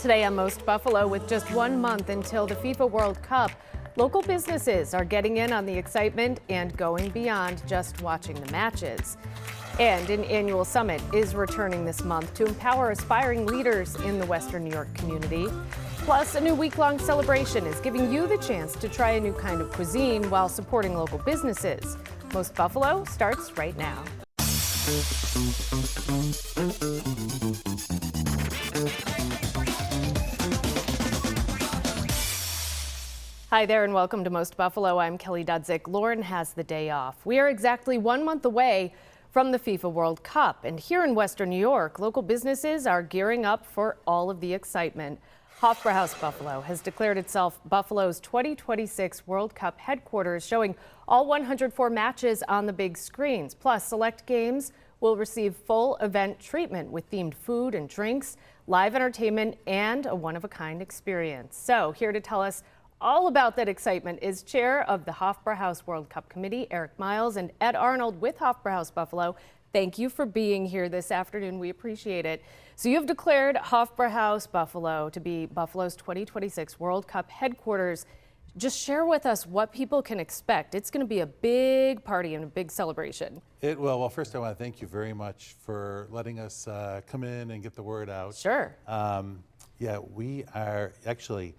Today on Most Buffalo, with just 1 month until the FIFA World Cup, local businesses are getting in on the excitement and going beyond just watching the matches. And an annual summit is returning this month to empower aspiring leaders in the Western New York community. Plus, a new week-long celebration is giving you the chance to try a new kind of cuisine while supporting local businesses. Most Buffalo starts right now. Hi there and welcome to Most Buffalo. I'm Kelly Dudzik. Lauren has the day off. We are exactly 1 month away from the FIFA World Cup, and here in Western New York, local businesses are gearing up for all of the excitement. Hofbrauhaus Buffalo has declared itself Buffalo's 2026 World Cup headquarters, showing all 104 matches on the big screens. Plus, select games will receive full event treatment with themed food and drinks, live entertainment, and a one-of-a-kind experience. So, here to tell us all about that excitement is Chair of the Hofbrauhaus World Cup Committee, Eric Miles, and Ed Arnold with Hofbrauhaus Buffalo. Thank you for being here this afternoon. We appreciate it. So you've declared Hofbrauhaus Buffalo to be Buffalo's 2026 World Cup headquarters. Just share with us what people can expect. It's going to be a big party and a big celebration. It will. Well, first I want to thank you very much for letting us come in and get the word out. Sure. Yeah, we are actually,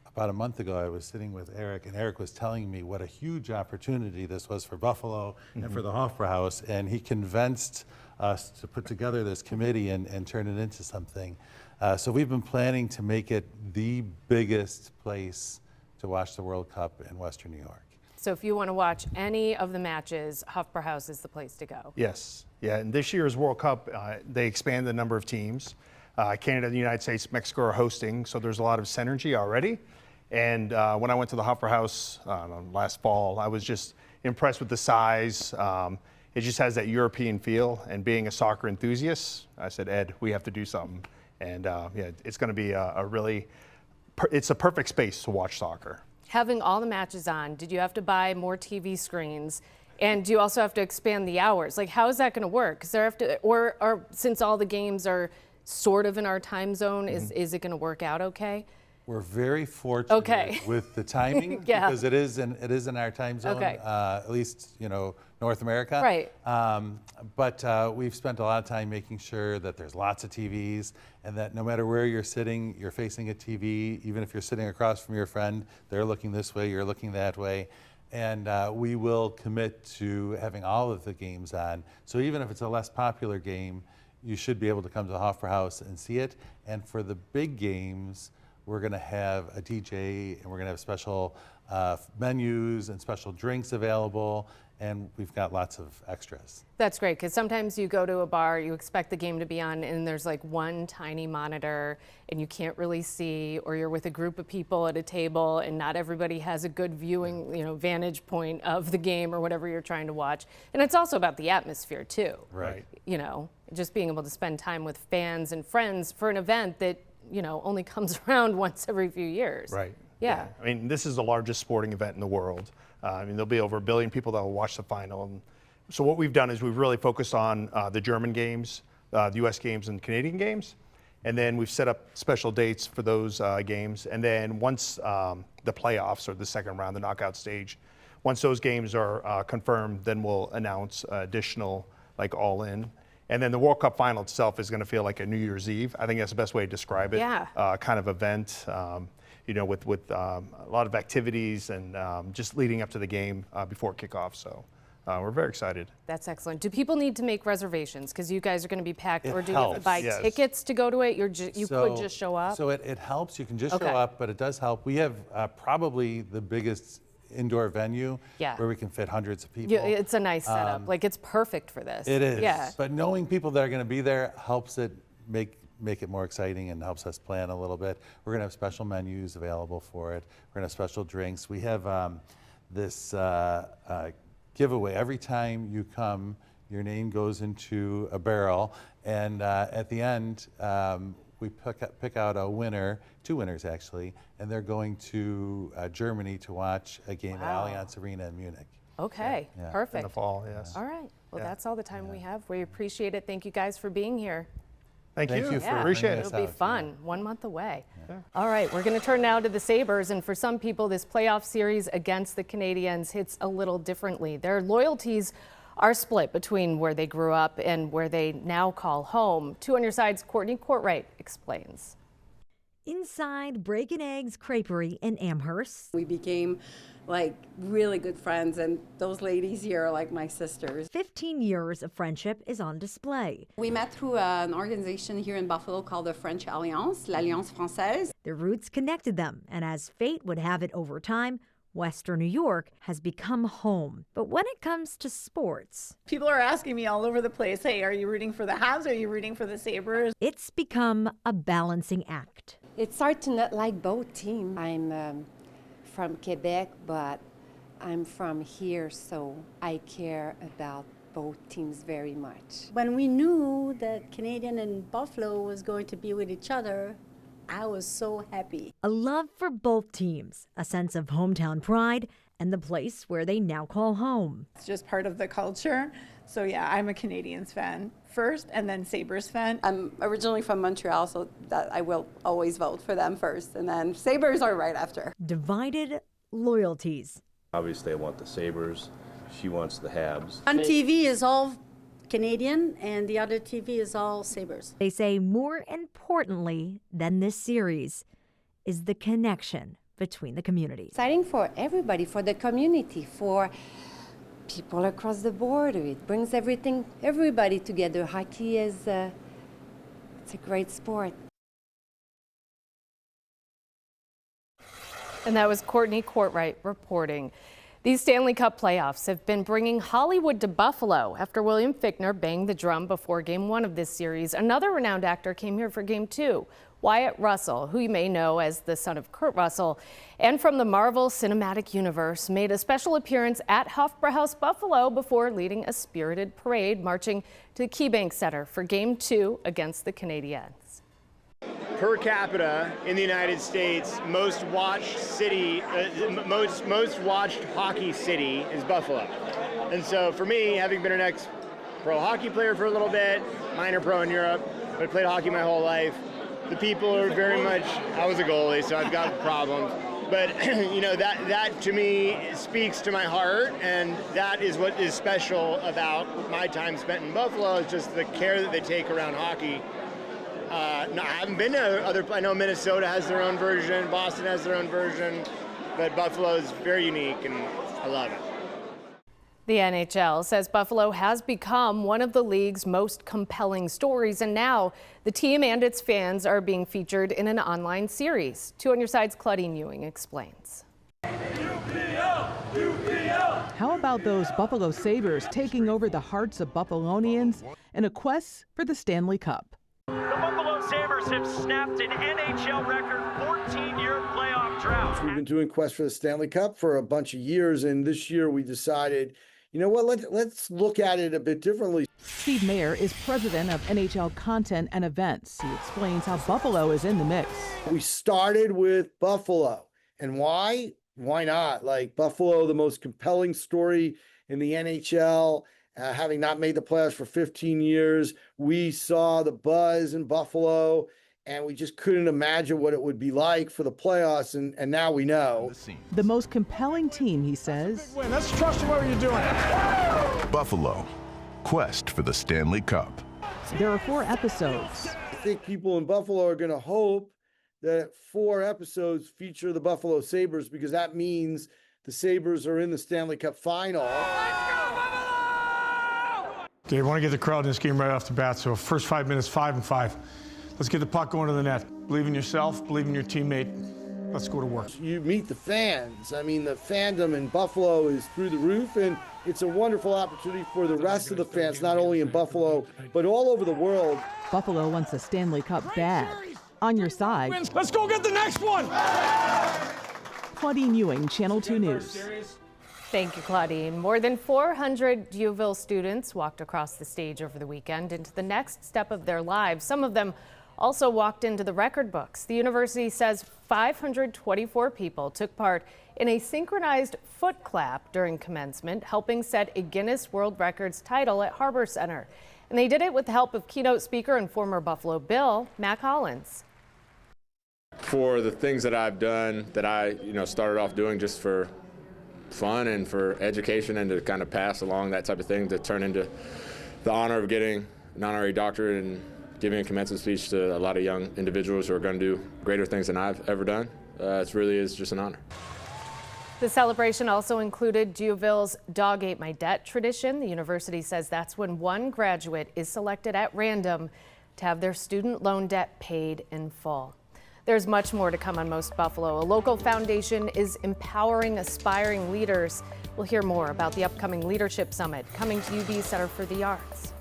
about a month ago, I was sitting with Eric, and Eric was telling me what a huge opportunity this was for Buffalo and for the Hofbrauhaus, and he convinced us to put together this committee and turn it into something. So we've been planning to make it the biggest place to watch the World Cup in Western New York. So if you want to watch any of the matches, Hofbrauhaus is the place to go. Yes. Yeah, and this year's World Cup, they expand the number of teams. Canada, the United States, Mexico are hosting, so there's a lot of synergy already. And when I went to the Hofbrauhaus last fall, I was just impressed with the size. It just has that European feel. And being a soccer enthusiast, I said, Ed, we have to do something. And yeah, it's going to be it's a perfect space to watch soccer. Having all the matches on, did you have to buy more TV screens? And do you also have to expand the hours? Like, how is that going to work? Because there have to, or since all the games are sort of in our time zone, is it going to work out okay? We're very fortunate with the timing because it is in our time zone, at least, you know, North America. Right. But we've spent a lot of time making sure that there's lots of TVs and that no matter where you're sitting, you're facing a TV. Even if you're sitting across from your friend, they're looking this way, you're looking that way. And we will commit to having all of the games on. So even if it's a less popular game, you should be able to come to the Hofbrauhaus and see it. And for the big games, we're going to have a DJ, and we're going to have special menus and special drinks available, and we've got lots of extras. That's great, because sometimes you go to a bar, you expect the game to be on, and there's like one tiny monitor, and you can't really see, or you're with a group of people at a table, and not everybody has a good viewing, vantage point of the game or whatever you're trying to watch. And it's also about the atmosphere too. Right. Just being able to spend time with fans and friends for an event that only comes around once every few years. Right. Yeah. I mean, this is the largest sporting event in the world. There'll be over 1 billion people that will watch the final. And so what we've done is we've really focused on the German games, the U.S. games, and Canadian games. And then we've set up special dates for those games. And then once the playoffs or the second round, the knockout stage, once those games are confirmed, then we'll announce additional, like all-in. And then the World Cup final itself is going to feel like a New Year's Eve. I think that's the best way to describe it. Yeah. Kind of event, with a lot of activities and just leading up to the game before kickoff. So we're very excited. That's excellent. Do people need to make reservations because you guys are going to be packed, or do you have to buy Yes. tickets to go to it? You could just show up? So it helps. You can just show up, but it does help. We have probably the biggest indoor venue where we can fit hundreds of people. Yeah, it's a nice setup. Like, it's perfect for this. It is. Yeah. But knowing people that are going to be there helps it make it more exciting and helps us plan a little bit. We're going to have special menus available for it. We're going to have special drinks. We have this giveaway. Every time you come, your name goes into a barrel, and at the end, we pick out a winner, 2 winners actually, and they're going to Germany to watch a game at Allianz Arena in Munich. Okay, perfect. In the fall, yes. All right, well, that's all the time we have. We appreciate it. Thank you guys for being here. Thank you. Yeah, Appreciate it. it'll be fun. 1 month away. All right, we're going to turn now to the Sabres, and for some people, this playoff series against the Canadiens hits a little differently. Their loyalties are split between where they grew up and where they now call home. 2 on your side's Courtney Courtwright explains. Inside Break and Eggs Creperie in Amherst. We became like really good friends, and those ladies here are like my sisters. 15 years of friendship is on display. We met through an organization here in Buffalo called the French Alliance, l'Alliance Française. Their roots connected them, and as fate would have it over time, Western New York has become home. But when it comes to sports, people are asking me all over the place, hey, are you rooting for the Habs? Are you rooting for the Sabres? It's become a balancing act. It's hard to not like both teams. I'm from Quebec, but I'm from here, so I care about both teams very much. When we knew that Canadian and Buffalo was going to be with each other, I was so happy. A love for both teams, a sense of hometown pride, and the place where they now call home. It's just part of the culture. So yeah, I'm a Canadiens fan first and then Sabres fan. I'm originally from Montreal, so that I will always vote for them first, and then Sabres are right after. Divided loyalties. Obviously, I want the Sabres. She wants the Habs. One TV is all Canadian and the other TV is all Sabres. They say more importantly than this series is the connection between the communities. Exciting for everybody, for the community, for people across the border. It brings everybody together. Hockey is it's a great sport. And that was Courtney Courtwright reporting. These Stanley Cup playoffs have been bringing Hollywood to Buffalo after William Fichtner banged the drum before Game 1 of this series. Another renowned actor came here for Game 2. Wyatt Russell, who you may know as the son of Kurt Russell, and from the Marvel Cinematic Universe, made a special appearance at Hofbrauhaus Buffalo before leading a spirited parade marching to the KeyBank Center for Game 2 against the Canadiens. Per capita in the United States, most watched city, most watched hockey city is Buffalo. And so for me, having been an ex-pro hockey player for a little bit, minor pro in Europe, but I played hockey my whole life, the people are very much, I was a goalie, so I've got problems. But you know, that to me speaks to my heart, and that is what is special about my time spent in Buffalo, is just the care that they take around hockey. No, I haven't been to other, I know Minnesota has their own version, Boston has their own version, but Buffalo is very unique, and I love it. The NHL says Buffalo has become one of the league's most compelling stories, and now the team and its fans are being featured in an online series. 2 on your side's Claudine Ewing explains. How about those Buffalo Sabres taking over the hearts of Buffalonians in a quest for the Stanley Cup? The Buffalo Sabres have snapped an NHL record 14-year playoff drought. We've been doing Quest for the Stanley Cup for a bunch of years, and this year we decided, you know what, let's look at it a bit differently. Steve Mayer is president of NHL Content and Events. He explains how Buffalo is in the mix. We started with Buffalo. And why? Why not? Like, Buffalo, the most compelling story in the NHL. Having not made the playoffs for 15 years, we saw the buzz in Buffalo, and we just couldn't imagine what it would be like for the playoffs, and now we know. The most compelling team, he says. Let's trust in what you're doing. Buffalo, quest for the Stanley Cup. There are 4 episodes. I think people in Buffalo are going to hope that 4 episodes feature the Buffalo Sabres, because that means the Sabres are in the Stanley Cup final. They want to get the crowd in this game right off the bat, so first 5 minutes, 5-5. Let's get the puck going to the net. Believe in yourself, believe in your teammate. Let's go to work. You meet the fans. I mean, the fandom in Buffalo is through the roof, and it's a wonderful opportunity for the rest of the fans, not only in Buffalo, but all over the world. Buffalo wants a Stanley Cup bad. On your side. Let's go get the next one! Claudine Ewing, Channel 2 News. Thank you, Claudine. More than 400 D'Youville students walked across the stage over the weekend into the next step of their lives. Some of them also walked into the record books. The university says 524 people took part in a synchronized foot clap during commencement, helping set a Guinness World Records title at Harbor Center. And they did it with the help of keynote speaker and former Buffalo Bill, Matt Collins. For the things that I've done that I, started off doing just for fun and for education and to kind of pass along that type of thing, to turn into the honor of getting an honorary doctorate and giving a commencement speech to a lot of young individuals who are going to do greater things than I've ever done. It really is just an honor. The celebration also included Deauville's Dog Ate My Debt tradition. The university says that's when one graduate is selected at random to have their student loan debt paid in full. There's much more to come on Most Buffalo. A local foundation is empowering aspiring leaders. We'll hear more about the upcoming Leadership Summit coming to UB Center for the Arts.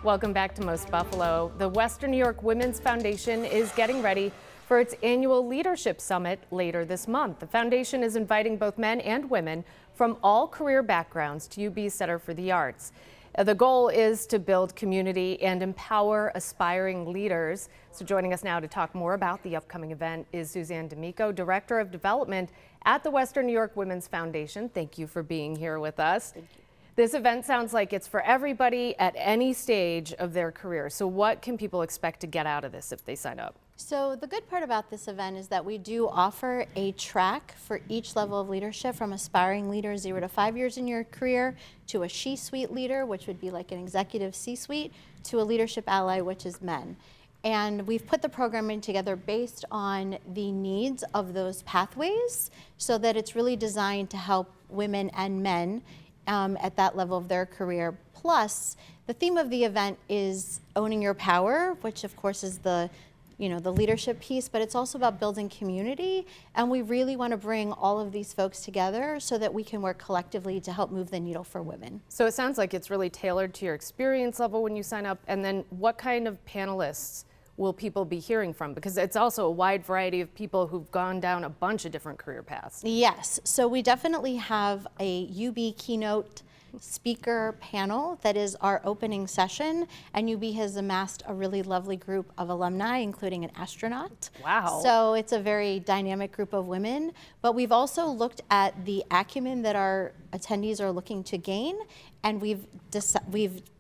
Welcome back to Most Buffalo. The Western New York Women's Foundation is getting ready for its annual Leadership Summit later this month. The foundation is inviting both men and women from all career backgrounds to UB Center for the Arts. The goal is to build community and empower aspiring leaders. So joining us now to talk more about the upcoming event is Suzanne D'Amico, Director of Development at the Western New York Women's Foundation. Thank you for being here with us. Thank you. This event sounds like it's for everybody at any stage of their career. So what can people expect to get out of this if they sign up? So the good part about this event is that we do offer a track for each level of leadership, from aspiring leader 0 to 5 years in your career, to a she-suite leader, which would be like an executive C-suite, to a leadership ally, which is men. And we've put the programming together based on the needs of those pathways so that it's really designed to help women and men at that level of their career. Plus, the theme of the event is owning your power, which of course is the leadership piece, but it's also about building community. And we really want to bring all of these folks together so that we can work collectively to help move the needle for women. So it sounds like it's really tailored to your experience level when you sign up. And then what kind of panelists will people be hearing from? Because it's also a wide variety of people who've gone down a bunch of different career paths. Yes, so we definitely have a UB keynote speaker panel that is our opening session, and UB has amassed a really lovely group of alumni, including an astronaut. Wow. So it's a very dynamic group of women, but we've also looked at the acumen that our attendees are looking to gain, and we've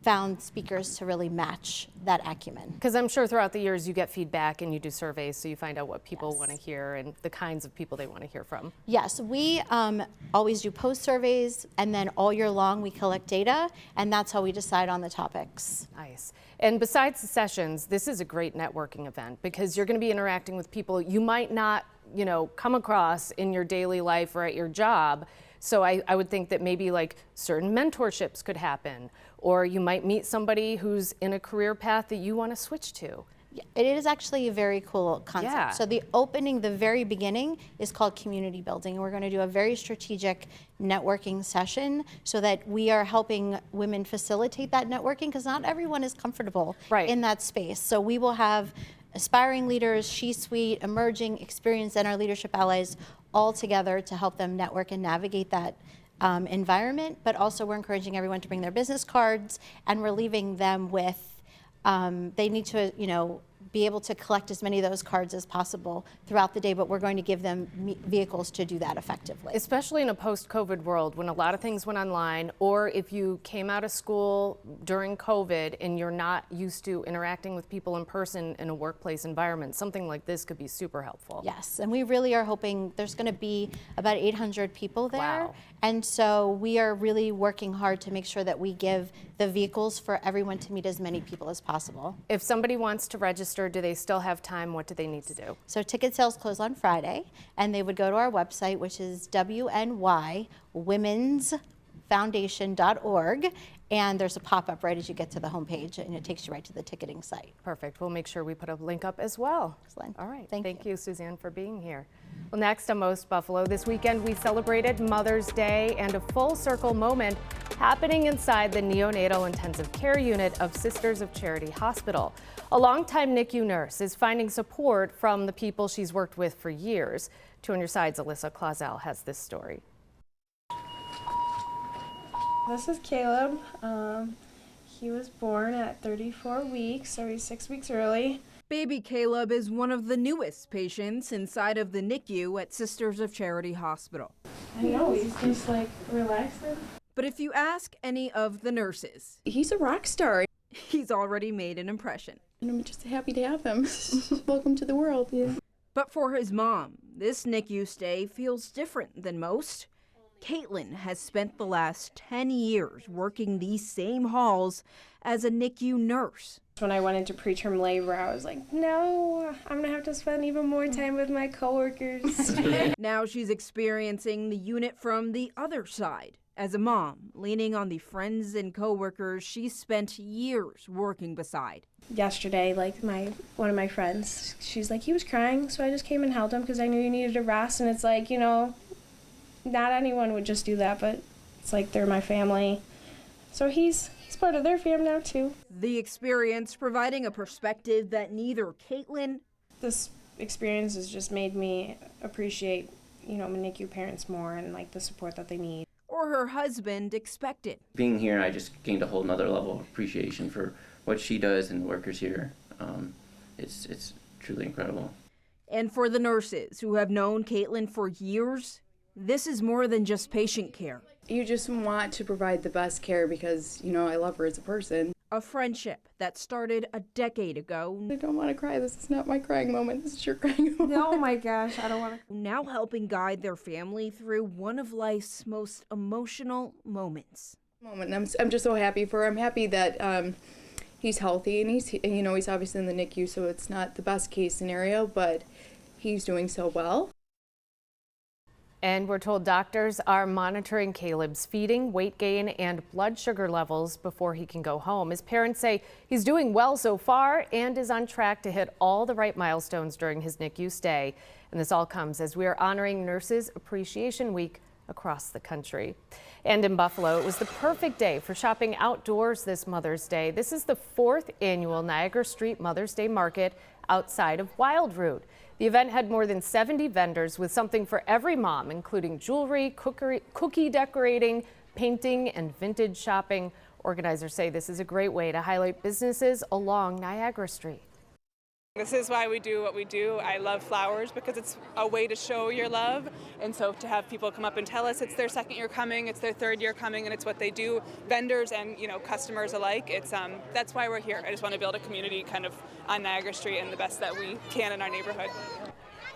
found speakers to really match that acumen. Because I'm sure throughout the years you get feedback and you do surveys, so you find out what people want to hear and the kinds of people they want to hear from. Yes, we always do post surveys, and then all year long we collect data, and that's how we decide on the topics. Nice. And besides the sessions, this is a great networking event because you're going to be interacting with people you might not, come across in your daily life or at your job. So I would think that maybe like certain mentorships could happen, or you might meet somebody who's in a career path that you want to switch to. Yeah, it is actually a very cool concept. Yeah. So the very beginning is called community building. We're going to do a very strategic networking session so that we are helping women facilitate that networking, because not everyone is comfortable in that space. So we will have aspiring leaders, she-suite, emerging, experienced, and our leadership allies all together to help them network and navigate that environment. But also we're encouraging everyone to bring their business cards, and we're leaving them with, they need to, be able to collect as many of those cards as possible throughout the day, but we're going to give them vehicles to do that effectively. Especially in a post-COVID world when a lot of things went online, or if you came out of school during COVID and you're not used to interacting with people in person in a workplace environment, something like this could be super helpful. Yes, and we really are hoping there's going to be about 800 people there. Wow. And so we are really working hard to make sure that we give the vehicles for everyone to meet as many people as possible. If somebody wants to register, do they still have time? What do they need to do? So ticket sales close on Friday, and they would go to our website, which is WNYWomen'sFoundation.org, and there's a pop-up right as you get to the homepage, and it takes you right to the ticketing site. Perfect. We'll make sure we put a link up as well. Excellent. All right. Thank you, Suzanne, for being here. Well, next on Most Buffalo, this weekend we celebrated Mother's Day, and a full circle moment happening inside the neonatal intensive care unit of Sisters of Charity Hospital. A longtime NICU nurse is finding support from the people she's worked with for years. Two on your sides, Alyssa Clausel has this story. This is Caleb. He was born at 34 weeks, so he's 6 weeks early. Baby Caleb is one of the newest patients inside of the NICU at Sisters of Charity Hospital. I know, he's just like relaxing. But if you ask any of the nurses, he's a rock star. He's already made an impression. And I'm just happy to have him. Welcome to the world. Yeah. But for his mom, this NICU stay feels different than most. Caitlin has spent the last 10 years working these same halls as a NICU nurse. When I went into preterm labor, I was like, no, I'm gonna have to spend even more time with my coworkers. Now she's experiencing the unit from the other side. As a mom, leaning on the friends and coworkers she spent years working beside. Yesterday, like one of my friends, she's like, he was crying, so I just came and held him because I knew he needed a rest. And it's like, you know, not anyone would just do that, but it's like they're my family. So he's part of their fam now too. The experience providing a perspective that neither Caitlin. This experience has just made me appreciate, you know, NICU parents more and like the support that they need. Or her husband expected. Being here, I just gained a whole nother level of appreciation for what she does and the workers here. It's truly incredible. And for the nurses who have known Caitlin for years, this is more than just patient care. You just want to provide the best care because, you know, I love her as a person. A friendship that started a decade ago. I don't want to cry. This is not my crying moment. This is your crying moment. Oh my gosh, I don't want to. Now helping guide their family through one of life's most emotional moments. I'm just so happy for him. I'm happy that he's healthy and he's obviously in the NICU, so it's not the best case scenario, but he's doing so well. And we're told doctors are monitoring Caleb's feeding, weight gain, and blood sugar levels before he can go home. His parents say he's doing well so far and is on track to hit all the right milestones during his NICU stay. And this all comes as we are honoring Nurses Appreciation Week across the country. And in Buffalo, it was the perfect day for shopping outdoors this Mother's Day. This is the 4th annual Niagara Street Mother's Day Market outside of Wildroot. The event had more than 70 vendors with something for every mom, including jewelry, cookie decorating, painting, and vintage shopping. Organizers say this is a great way to highlight businesses along Niagara Street. This is why we do what we do. I love flowers because it's a way to show your love. And so to have people come up and tell us it's their 2nd year coming, it's their 3rd year coming, and it's what they do, vendors and, you know, customers alike, it's that's why we're here. I just want to build a community kind of on Niagara Street and the best that we can in our neighborhood.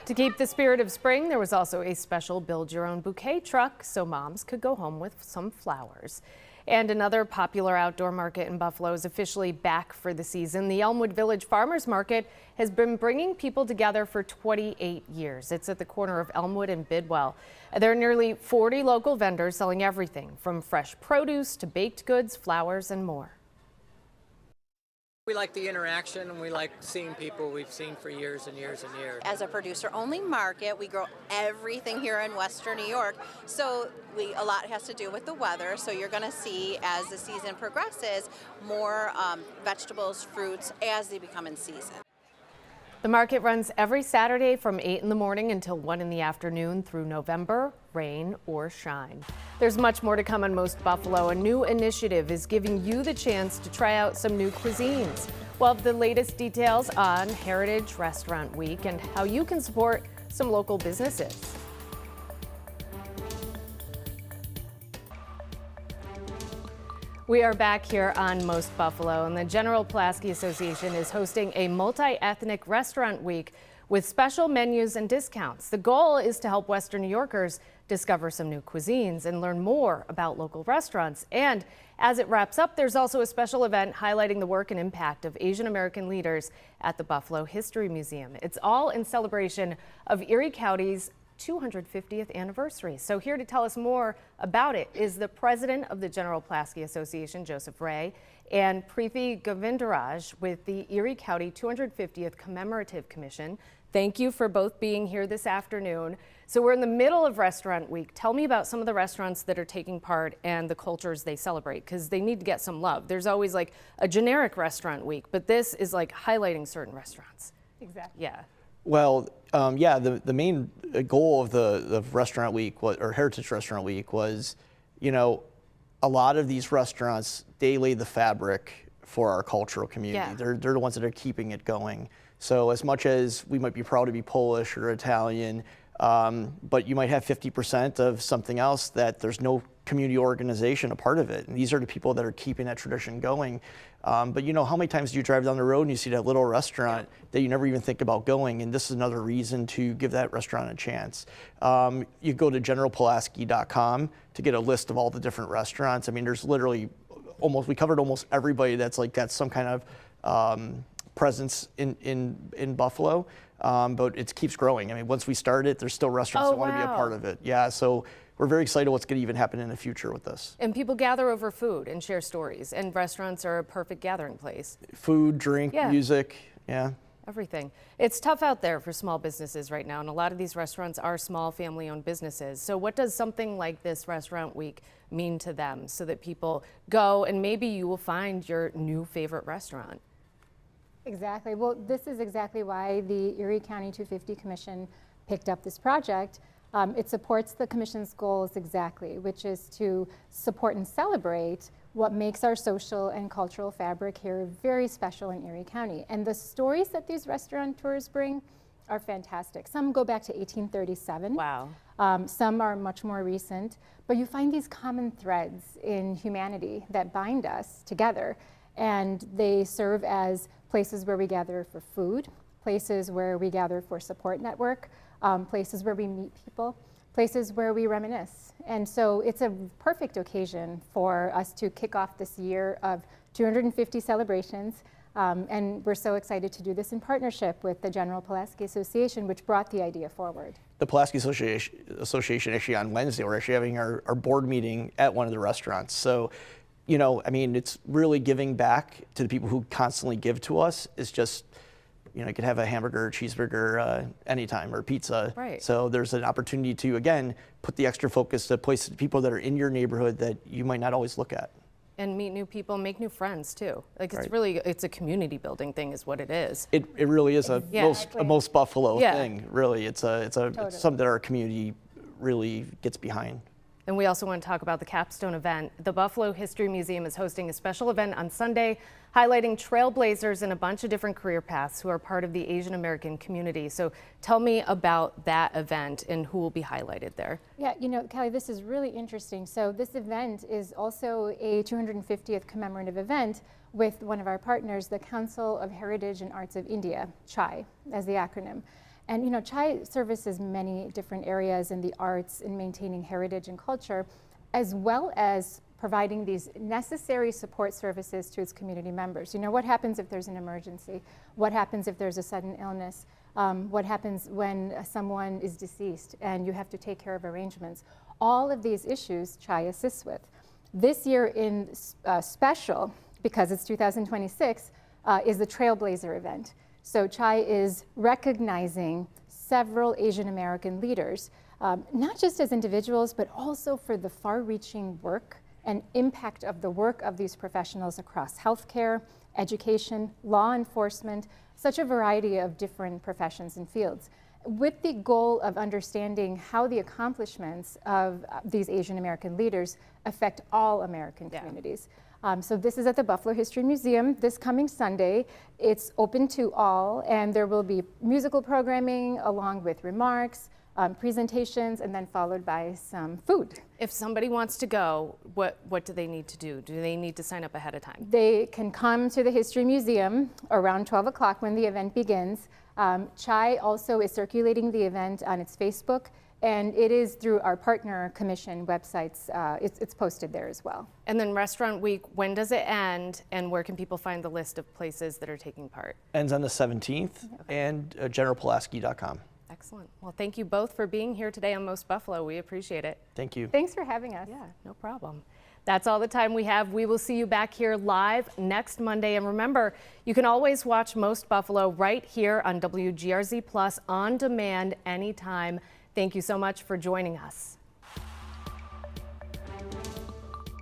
To keep the spirit of spring, there was also a special build your own bouquet truck so moms could go home with some flowers. And another popular outdoor market in Buffalo is officially back for the season. The Elmwood Village Farmers Market has been bringing people together for 28 years. It's at the corner of Elmwood and Bidwell. There are nearly 40 local vendors selling everything from fresh produce to baked goods, flowers, and more. We like the interaction and we like seeing people we've seen for years and years and years. As a producer-only market, we grow everything here in Western New York, so a lot has to do with the weather. So you're going to see, as the season progresses, more vegetables, fruits as they become in season. The market runs every Saturday from 8 in the morning until 1 in the afternoon through November, rain or shine. There's much more to come on Most Buffalo. A new initiative is giving you the chance to try out some new cuisines. We'll have the latest details on Heritage Restaurant Week and how you can support some local businesses. We are back here on Most Buffalo, and the General Pulaski Association is hosting a multi-ethnic restaurant week with special menus and discounts. The goal is to help Western New Yorkers discover some new cuisines and learn more about local restaurants. And as it wraps up, there's also a special event highlighting the work and impact of Asian American leaders at the Buffalo History Museum. It's all in celebration of Erie County's 250th anniversary. So here to tell us more about it is the president of the General Pulaski Association, Joseph Ray, and Preeti Govindaraj with the Erie County 250th Commemorative Commission. Thank you for both being here this afternoon. So we're in the middle of Restaurant Week. Tell me about some of the restaurants that are taking part and the cultures they celebrate, because they need to get some love. There's always like a generic Restaurant Week, but this is like highlighting certain restaurants. Exactly. Yeah. Well, yeah, the main goal of the Restaurant Week, or Heritage Restaurant Week, was, you know, a lot of these restaurants, they lay the fabric for our cultural community. Yeah. They're the ones that are keeping it going. So as much as we might be proud to be Polish or Italian, but you might have 50% of something else that there's no community organization a part of it. And these are the people that are keeping that tradition going. But you know, how many times do you drive down the road and you see that little restaurant that you never even think about going? And this is another reason to give that restaurant a chance. You go to generalpulaski.com to get a list of all the different restaurants. I mean, there's literally we covered almost everybody that's like got some kind of presence in Buffalo, but it keeps growing. I mean, once we start it, there's still restaurants that want to be a part of it. Yeah, so we're very excited what's going to even happen in the future with this. And people gather over food and share stories, and restaurants are a perfect gathering place. Food, drink, music, everything. It's tough out there for small businesses right now, and a lot of these restaurants are small family-owned businesses. So what does something like this Restaurant Week mean to them so that people go and maybe you will find your new favorite restaurant? Exactly. Well, this is exactly why the Erie County 250 Commission picked up this project. It supports the Commission's goals exactly, which is to support and celebrate what makes our social and cultural fabric here very special in Erie County. And the stories that these restaurateurs bring are fantastic. Some go back to 1837. Wow. Some are much more recent, but you find these common threads in humanity that bind us together. And they serve as places where we gather for food, places where we gather for support network, places where we meet people, places where we reminisce. And so it's a perfect occasion for us to kick off this year of 250 celebrations. And we're so excited to do this in partnership with the General Pulaski Association, which brought the idea forward. The Pulaski Association actually on Wednesday, we're actually having our board meeting at one of the restaurants. So, you know, I mean, it's really giving back to the people who constantly give to us. It's just, you know, you could have a hamburger, cheeseburger anytime, or pizza. Right. So there's an opportunity to, again, put the extra focus to places, people that are in your neighborhood that you might not always look at. And meet new people, make new friends too. Like it's Right. really, it's a community building thing is what it is. It really is a most Buffalo Yeah. thing. Really, it's something that our community really gets behind. And we also want to talk about the capstone event. The Buffalo History Museum is hosting a special event on Sunday highlighting trailblazers in a bunch of different career paths who are part of the Asian American community. So tell me about that event and who will be highlighted there. Yeah, you know, Kelly, this is really interesting. So this event is also a 250th commemorative event with one of our partners, the Council of Heritage and Arts of India, CHAI, as the acronym. And you know, CHAI services many different areas in the arts in maintaining heritage and culture, as well as providing these necessary support services to its community members. You know, what happens if there's an emergency? What happens if there's a sudden illness? What happens when someone is deceased and you have to take care of arrangements? All of these issues CHAI assists with. This year in special, because it's 2026, is the Trailblazer event. So CHAI is recognizing several Asian American leaders, not just as individuals, but also for the far-reaching work and impact of the work of these professionals across healthcare, education, law enforcement, such a variety of different professions and fields, with the goal of understanding how the accomplishments of these Asian American leaders affect all American communities. So this is at the Buffalo History Museum this coming Sunday. It's open to all, and there will be musical programming along with remarks, presentations, and then followed by some food. If somebody wants to go, what do they need to do? Do they need to sign up ahead of time? They can come to the History Museum around 12 o'clock when the event begins. CHAI also is circulating the event on its Facebook, and it is through our partner commission websites. It's posted there as well. And then Restaurant Week, when does it end, and where can people find the list of places that are taking part? Ends on the 17th, and generalpulaski.com. Excellent. Well, thank you both for being here today on Most Buffalo. We appreciate it. Thank you. Thanks for having us. Yeah, no problem. That's all the time we have. We will see you back here live next Monday. And remember, you can always watch Most Buffalo right here on WGRZ Plus on demand anytime. Thank you so much for joining us.